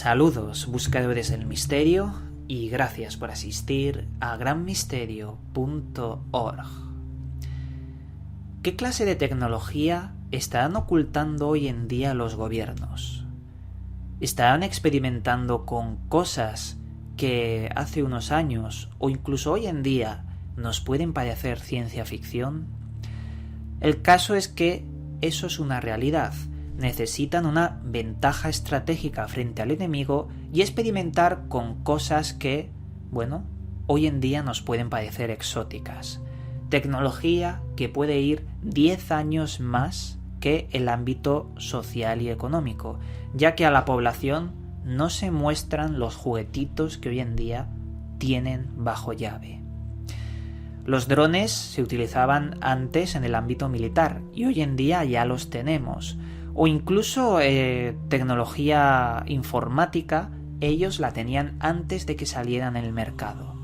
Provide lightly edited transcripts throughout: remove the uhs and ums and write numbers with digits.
Saludos, buscadores del misterio, y gracias por asistir a granmisterio.org. ¿Qué clase de tecnología estarán ocultando hoy en día los gobiernos? ¿Estarán experimentando con cosas que hace unos años o incluso hoy en día nos pueden parecer ciencia ficción? El caso es que eso es una realidad. Necesitan una ventaja estratégica frente al enemigo y experimentar con cosas que, hoy en día nos pueden parecer exóticas. Tecnología que puede ir 10 años más que el ámbito social y económico, ya que a la población no se muestran los juguetitos que hoy en día tienen bajo llave. Los drones se utilizaban antes en el ámbito militar y hoy en día ya los tenemos. O incluso tecnología informática, ellos la tenían antes de que salieran en el mercado.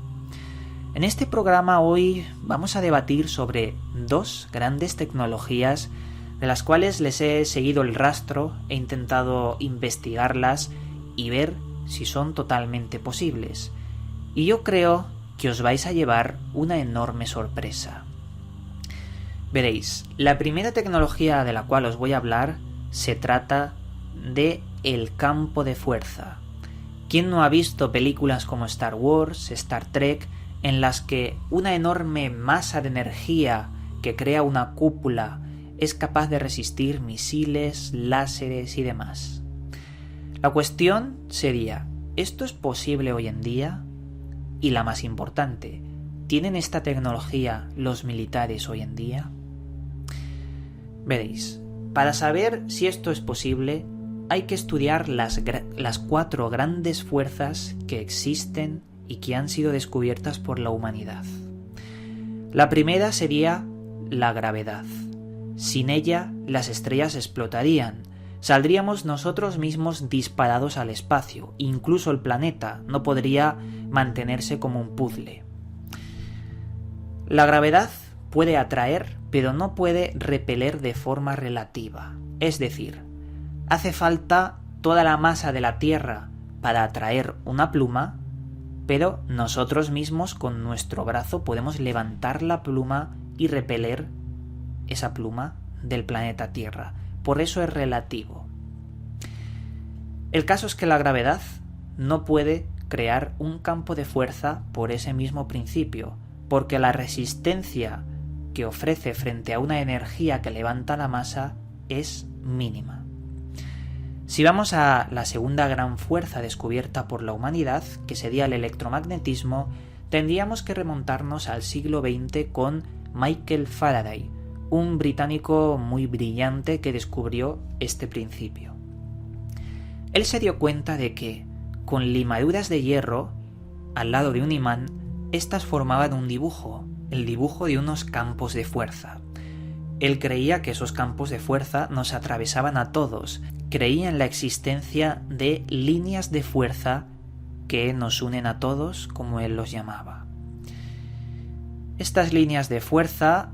En este programa hoy vamos a debatir sobre dos grandes tecnologías de las cuales les he seguido el rastro, he intentado investigarlas y ver si son totalmente posibles. Y yo creo que os vais a llevar una enorme sorpresa. Veréis, la primera tecnología de la cual os voy a hablar se trata de el campo de fuerza. ¿Quién no ha visto películas como Star Wars, Star Trek, en las que una enorme masa de energía que crea una cúpula es capaz de resistir misiles, láseres y demás? La cuestión sería, ¿esto es posible hoy en día? Y la más importante, ¿tienen esta tecnología los militares hoy en día? Veréis, para saber si esto es posible, hay que estudiar las 4 grandes fuerzas que existen y que han sido descubiertas por la humanidad. La primera sería la gravedad. Sin ella, las estrellas explotarían. Saldríamos nosotros mismos disparados al espacio. Incluso el planeta no podría mantenerse como un puzzle. La gravedad puede atraer, pero no puede repeler de forma relativa. Es decir, hace falta toda la masa de la Tierra para atraer una pluma, pero nosotros mismos con nuestro brazo podemos levantar la pluma y repeler esa pluma del planeta Tierra. Por eso es relativo. El caso es que la gravedad no puede crear un campo de fuerza por ese mismo principio, porque la resistencia que ofrece frente a una energía que levanta la masa es mínima. Si vamos a la segunda gran fuerza descubierta por la humanidad, que sería el electromagnetismo, tendríamos que remontarnos al siglo XX con Michael Faraday, un británico muy brillante que descubrió este principio. Él se dio cuenta de que, con limaduras de hierro, al lado de un imán, estas formaban un dibujo, el dibujo de unos campos de fuerza. Él creía que esos campos de fuerza nos atravesaban a todos, creía en la existencia de líneas de fuerza que nos unen a todos, como él los llamaba. Estas líneas de fuerza,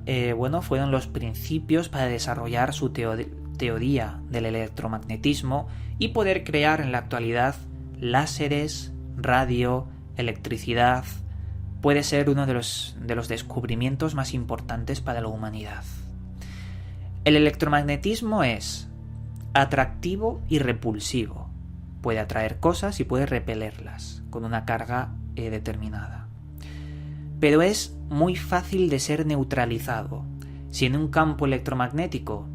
fueron los principios para desarrollar su teoría del electromagnetismo y poder crear en la actualidad láseres, radio, electricidad. Puede ser uno de los descubrimientos más importantes para la humanidad. El electromagnetismo es atractivo y repulsivo. Puede atraer cosas y puede repelerlas con una carga determinada. Pero es muy fácil de ser neutralizado. Si en un campo electromagnético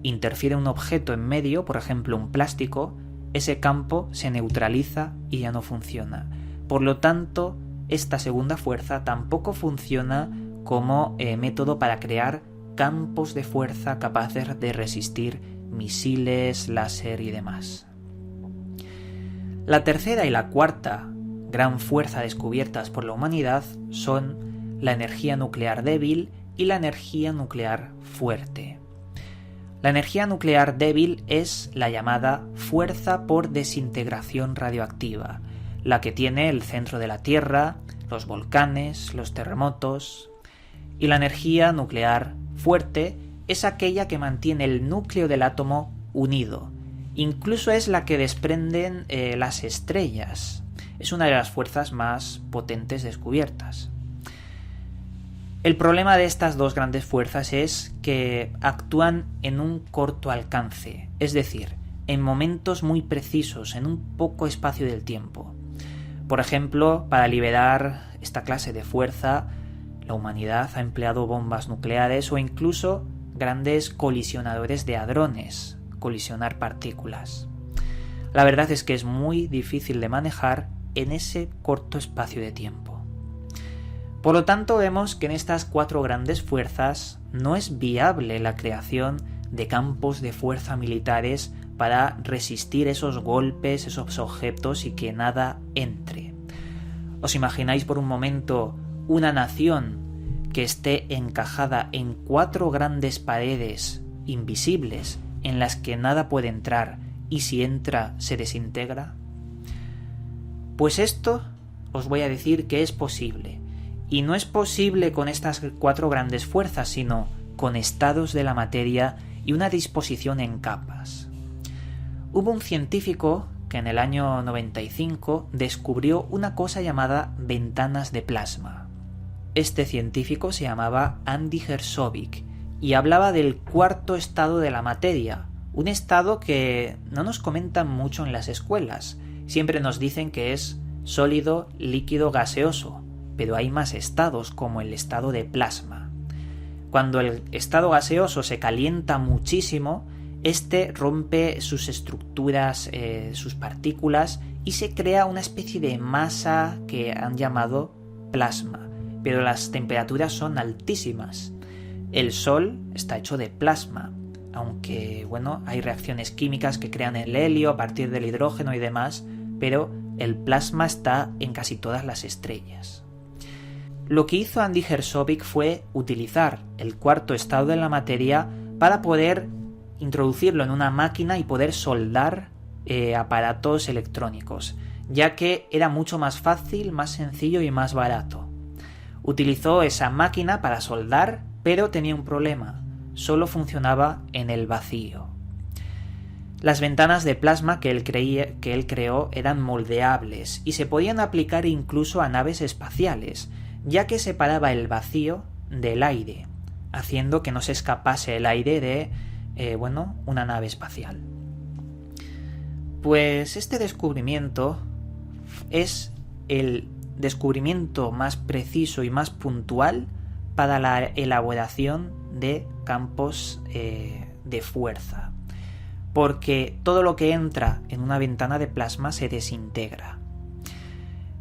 interfiere un objeto en medio, por ejemplo un plástico, ese campo se neutraliza y ya no funciona. Por lo tanto, esta segunda fuerza tampoco funciona como método para crear campos de fuerza capaces de resistir misiles, láser y demás. La tercera y la cuarta gran fuerza descubiertas por la humanidad son la energía nuclear débil y la energía nuclear fuerte. La energía nuclear débil es la llamada fuerza por desintegración radioactiva, la que tiene el centro de la Tierra, los volcanes, los terremotos. Y la energía nuclear fuerte es aquella que mantiene el núcleo del átomo unido. Incluso es la que desprenden las estrellas. Es una de las fuerzas más potentes descubiertas. El problema de estas dos grandes fuerzas es que actúan en un corto alcance, es decir, en momentos muy precisos, en un poco espacio del tiempo. Por ejemplo, para liberar esta clase de fuerza, la humanidad ha empleado bombas nucleares o incluso grandes colisionadores de hadrones, colisionar partículas. La verdad es que es muy difícil de manejar en ese corto espacio de tiempo. Por lo tanto, vemos que en estas cuatro grandes fuerzas no es viable la creación de campos de fuerza militares para resistir esos golpes, esos objetos y que nada entre. ¿Os imagináis por un momento una nación que esté encajada en cuatro grandes paredes invisibles en las que nada puede entrar y si entra se desintegra? Pues esto os voy a decir que es posible. Y no es posible con estas cuatro grandes fuerzas, sino con estados de la materia y una disposición en capas. Hubo un científico que en el año 95 descubrió una cosa llamada ventanas de plasma. Este científico se llamaba Andy Hershkovich y hablaba del cuarto estado de la materia, un estado que no nos comentan mucho en las escuelas. Siempre nos dicen que es sólido, líquido, gaseoso. Pero hay más estados, como el estado de plasma. Cuando el estado gaseoso se calienta muchísimo, este rompe sus estructuras, sus partículas, y se crea una especie de masa que han llamado plasma. Pero las temperaturas son altísimas. El Sol está hecho de plasma, aunque hay reacciones químicas que crean el helio a partir del hidrógeno y demás, pero el plasma está en casi todas las estrellas. Lo que hizo Andy Hershkovich fue utilizar el cuarto estado de la materia para poder introducirlo en una máquina y poder soldar aparatos electrónicos, ya que era mucho más fácil, más sencillo y más barato. Utilizó esa máquina para soldar, pero tenía un problema: solo funcionaba en el vacío. Las ventanas de plasma que él creó eran moldeables y se podían aplicar incluso a naves espaciales, ya que separaba el vacío del aire, haciendo que no se escapase el aire de una nave espacial. Pues este descubrimiento es el descubrimiento más preciso y más puntual para la elaboración de campos de fuerza, porque todo lo que entra en una ventana de plasma se desintegra.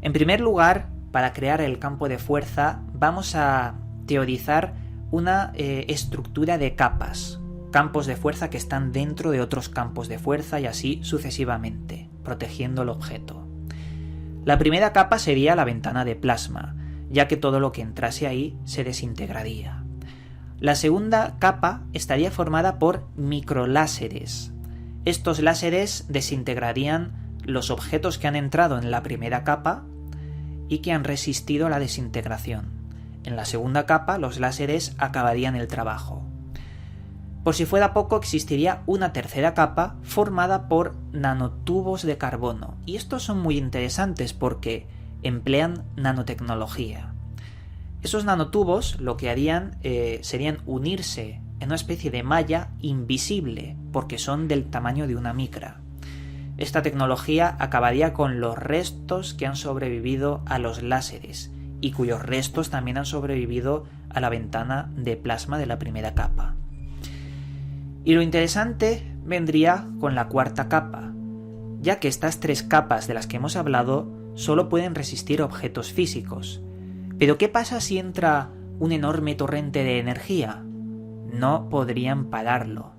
En primer lugar, para crear el campo de fuerza vamos a teorizar una estructura de capas, campos de fuerza que están dentro de otros campos de fuerza y así sucesivamente, protegiendo el objeto. La primera capa sería la ventana de plasma, ya que todo lo que entrase ahí se desintegraría. La segunda capa estaría formada por microláseres. Estos láseres desintegrarían los objetos que han entrado en la primera capa y que han resistido la desintegración. En la segunda capa, los láseres acabarían el trabajo. Por si fuera poco, existiría una tercera capa formada por nanotubos de carbono. Y estos son muy interesantes porque emplean nanotecnología. Esos nanotubos lo que harían serían unirse en una especie de malla invisible, porque son del tamaño de una micra. Esta tecnología acabaría con los restos que han sobrevivido a los láseres y cuyos restos también han sobrevivido a la ventana de plasma de la primera capa. Y lo interesante vendría con la cuarta capa, ya que estas tres capas de las que hemos hablado solo pueden resistir objetos físicos. Pero ¿qué pasa si entra un enorme torrente de energía? No podrían pararlo.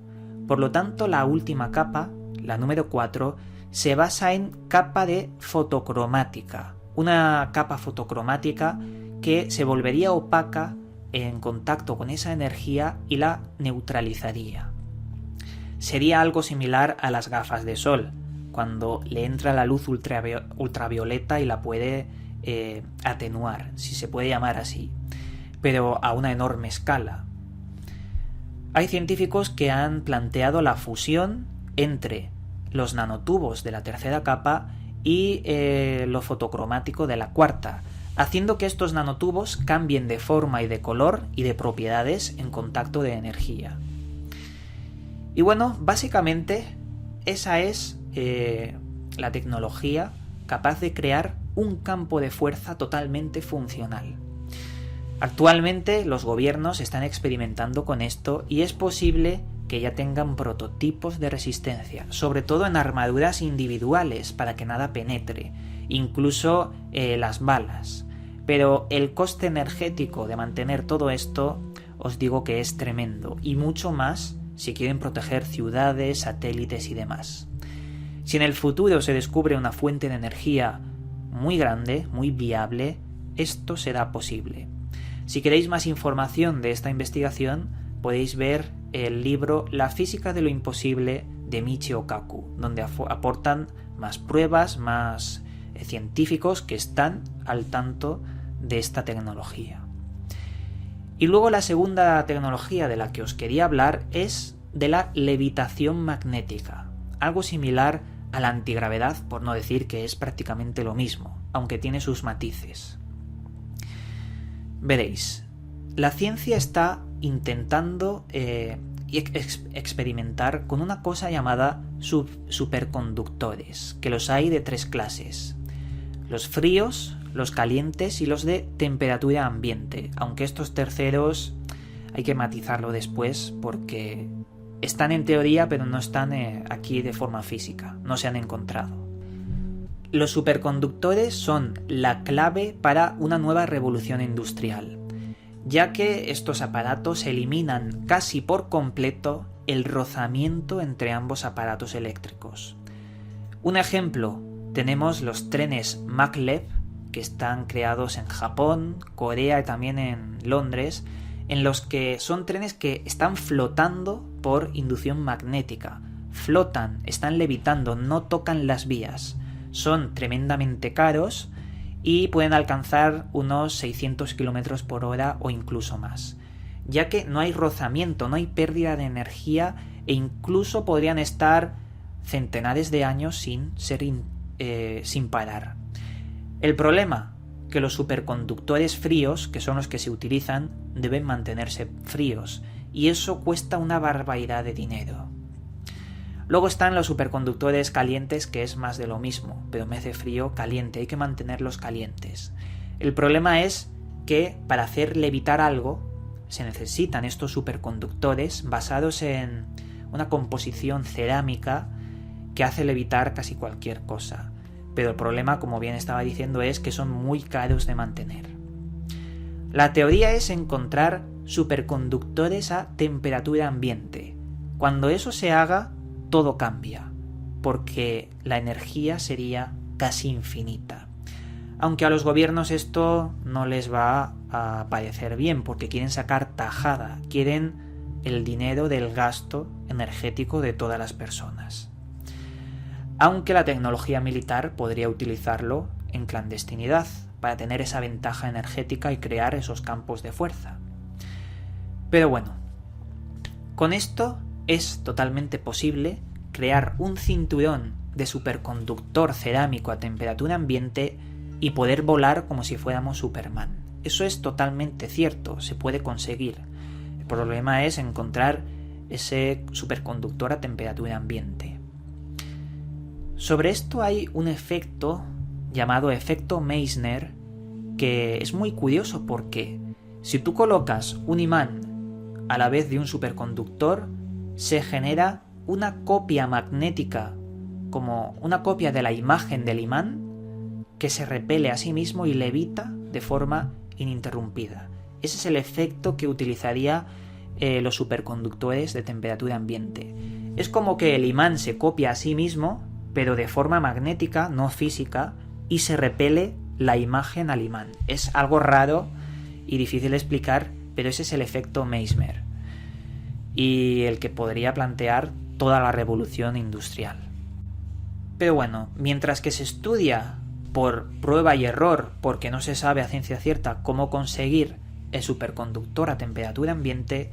Por lo tanto, la última capa, la número 4, se basa en capa de fotocromática. Una capa fotocromática que se volvería opaca en contacto con esa energía y la neutralizaría. Sería algo similar a las gafas de sol, cuando le entra la luz ultravioleta y la puede atenuar, si se puede llamar así, pero a una enorme escala. Hay científicos que han planteado la fusión entre los nanotubos de la tercera capa y lo fotocromático de la cuarta, haciendo que estos nanotubos cambien de forma y de color y de propiedades en contacto de energía. Y bueno, básicamente esa es la tecnología capaz de crear un campo de fuerza totalmente funcional. Actualmente los gobiernos están experimentando con esto y es posible que ya tengan prototipos de resistencia, sobre todo en armaduras individuales para que nada penetre, incluso las balas. Pero el coste energético de mantener todo esto os digo que es tremendo, y mucho más si quieren proteger ciudades, satélites y demás. Si en el futuro se descubre una fuente de energía muy grande, muy viable, esto será posible. Si queréis más información de esta investigación, podéis ver el libro La física de lo imposible de Michio Kaku, donde aportan más pruebas, más científicos que están al tanto de esta tecnología. Y luego la segunda tecnología de la que os quería hablar es de la levitación magnética, algo similar a la antigravedad, por no decir que es prácticamente lo mismo, aunque tiene sus matices. Veréis, la ciencia está intentando experimentar con una cosa llamada superconductores, que los hay de 3 clases: los fríos, los calientes y los de temperatura ambiente, aunque estos terceros hay que matizarlo después porque están en teoría pero no están aquí de forma física, no se han encontrado. Los superconductores son la clave para una nueva revolución industrial, ya que estos aparatos eliminan casi por completo el rozamiento entre ambos aparatos eléctricos. Un ejemplo, tenemos los trenes maglev, que están creados en Japón, Corea y también en Londres, en los que son trenes que están flotando por inducción magnética. Flotan, están levitando, no tocan las vías. Son tremendamente caros y pueden alcanzar unos 600 km por hora o incluso más, ya que no hay rozamiento, no hay pérdida de energía e incluso podrían estar centenares de años sin parar. El problema, que los superconductores fríos, que son los que se utilizan, deben mantenerse fríos, y eso cuesta una barbaridad de dinero. Luego están los superconductores calientes, que es más de lo mismo, pero en vez de frío, caliente, hay que mantenerlos calientes. El problema es que para hacer levitar algo se necesitan estos superconductores basados en una composición cerámica que hace levitar casi cualquier cosa. Pero el problema, como bien estaba diciendo, es que son muy caros de mantener. La teoría es encontrar superconductores a temperatura ambiente. Cuando eso se haga, todo cambia, porque la energía sería casi infinita. Aunque a los gobiernos esto no les va a parecer bien, porque quieren sacar tajada, quieren el dinero del gasto energético de todas las personas. Aunque la tecnología militar podría utilizarlo en clandestinidad para tener esa ventaja energética y crear esos campos de fuerza. Pero bueno, con esto es totalmente posible crear un cinturón de superconductor cerámico a temperatura ambiente y poder volar como si fuéramos Superman. Eso es totalmente cierto, se puede conseguir. El problema es encontrar ese superconductor a temperatura ambiente. Sobre esto hay un efecto llamado efecto Meissner que es muy curioso porque si tú colocas un imán a la vez de un superconductor, se genera una copia magnética, como una copia de la imagen del imán, que se repele a sí mismo y levita de forma ininterrumpida. Ese es el efecto que utilizaría los superconductores de temperatura ambiente. Es como que el imán se copia a sí mismo, pero de forma magnética, no física, y se repele la imagen al imán. Es algo raro y difícil de explicar, pero ese es el efecto Meissner, y el que podría plantear toda la revolución industrial. Pero bueno, mientras que se estudia por prueba y error, porque no se sabe a ciencia cierta cómo conseguir el superconductor a temperatura ambiente,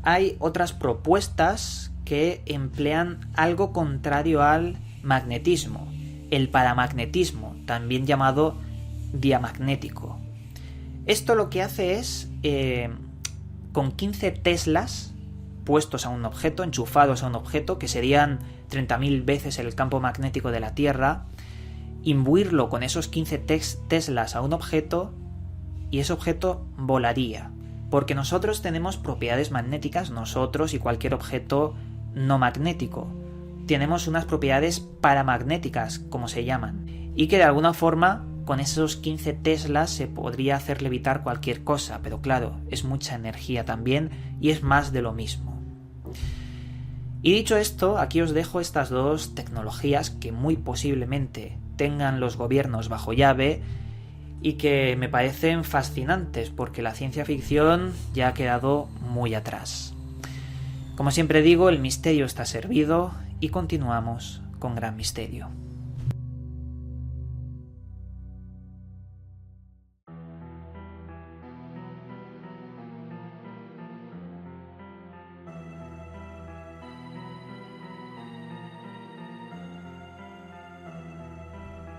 hay otras propuestas que emplean algo contrario al magnetismo, el paramagnetismo, también llamado diamagnético. Esto lo que hace es, con 15 teslas puestos a un objeto, enchufados a un objeto, que serían 30.000 veces el campo magnético de la Tierra, imbuirlo con esos 15 teslas a un objeto y ese objeto volaría. Porque nosotros tenemos propiedades magnéticas, nosotros y cualquier objeto no magnético. Tenemos unas propiedades paramagnéticas, como se llaman, y que de alguna forma con esos 15 teslas se podría hacer levitar cualquier cosa, pero claro, es mucha energía también y es más de lo mismo. Y dicho esto, aquí os dejo estas dos tecnologías que muy posiblemente tengan los gobiernos bajo llave y que me parecen fascinantes porque la ciencia ficción ya ha quedado muy atrás. Como siempre digo, el misterio está servido y continuamos con Gran Misterio.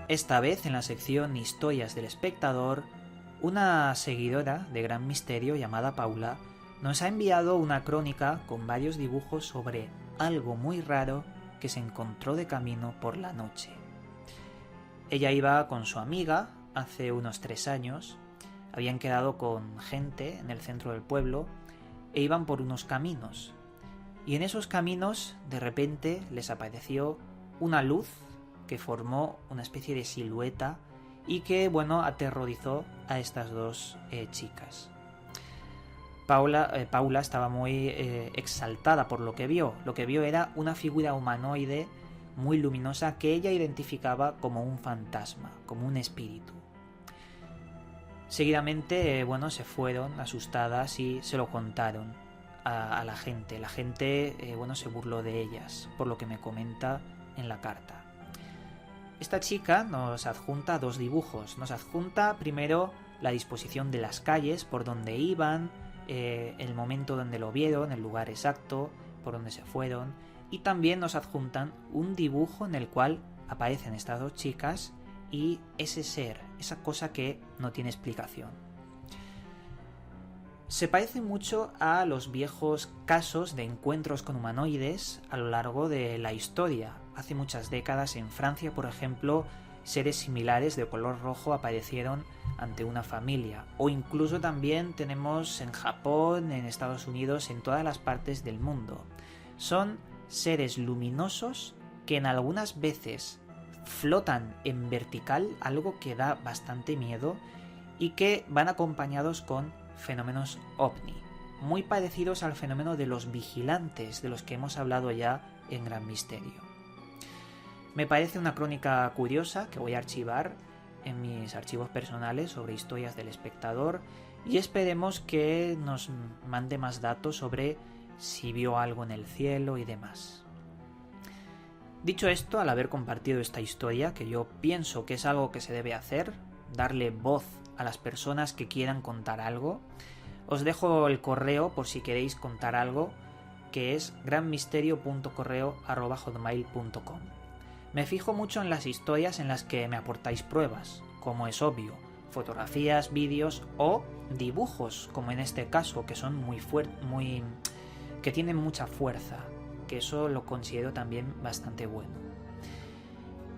Esta vez en la sección Historias del Espectador, una seguidora de Gran Misterio llamada Paula nos ha enviado una crónica con varios dibujos sobre algo muy raro que se encontró de camino por la noche. Ella iba con su amiga hace unos 3 años, habían quedado con gente en el centro del pueblo e iban por unos caminos. Y en esos caminos de repente les apareció una luz que formó una especie de silueta y que, aterrorizó a estas dos chicas. Paula estaba muy exaltada por lo que vio. Lo que vio era una figura humanoide muy luminosa que ella identificaba como un fantasma, como un espíritu. Seguidamente, se fueron asustadas y se lo contaron a la gente. La gente, se burló de ellas, por lo que me comenta en la carta. Esta chica nos adjunta 2 dibujos. Nos adjunta primero la disposición de las calles, por donde iban, el momento donde lo vieron, el lugar exacto, por donde se fueron, y también nos adjuntan un dibujo en el cual aparecen estas 2 chicas y ese ser, esa cosa que no tiene explicación. Se parece mucho a los viejos casos de encuentros con humanoides a lo largo de la historia. Hace muchas décadas en Francia, por ejemplo, seres similares de color rojo aparecieron ante una familia. O incluso también tenemos en Japón, en Estados Unidos, en todas las partes del mundo. Son seres luminosos que en algunas veces flotan en vertical, algo que da bastante miedo, y que van acompañados con fenómenos ovni, muy parecidos al fenómeno de los vigilantes, de los que hemos hablado ya en Gran Misterio. Me parece una crónica curiosa que voy a archivar en mis archivos personales sobre Historias del Espectador y esperemos que nos mande más datos sobre si vio algo en el cielo y demás. Dicho esto, al haber compartido esta historia, que yo pienso que es algo que se debe hacer, darle voz a las personas que quieran contar algo, os dejo el correo por si queréis contar algo, que es granmisterio.correo@hotmail.com. Me fijo mucho en las historias en las que me aportáis pruebas, como es obvio, fotografías, vídeos o dibujos, como en este caso, que son que tienen mucha fuerza, que eso lo considero también bastante bueno.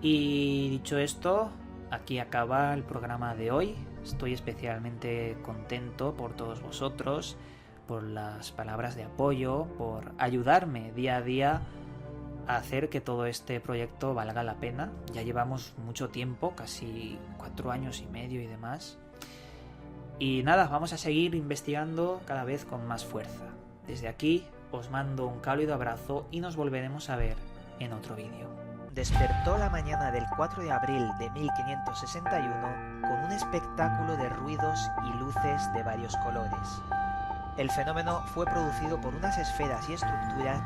Y dicho esto, aquí acaba el programa de hoy. Estoy especialmente contento por todos vosotros, por las palabras de apoyo, por ayudarme día a día a hacer que todo este proyecto valga la pena. Ya llevamos mucho tiempo, casi 4 años y medio y demás. Y nada, vamos a seguir investigando cada vez con más fuerza. Desde aquí os mando un cálido abrazo y nos volveremos a ver en otro vídeo. Despertó la mañana del 4 de abril de 1561 con un espectáculo de ruidos y luces de varios colores. El fenómeno fue producido por unas esferas y estructuras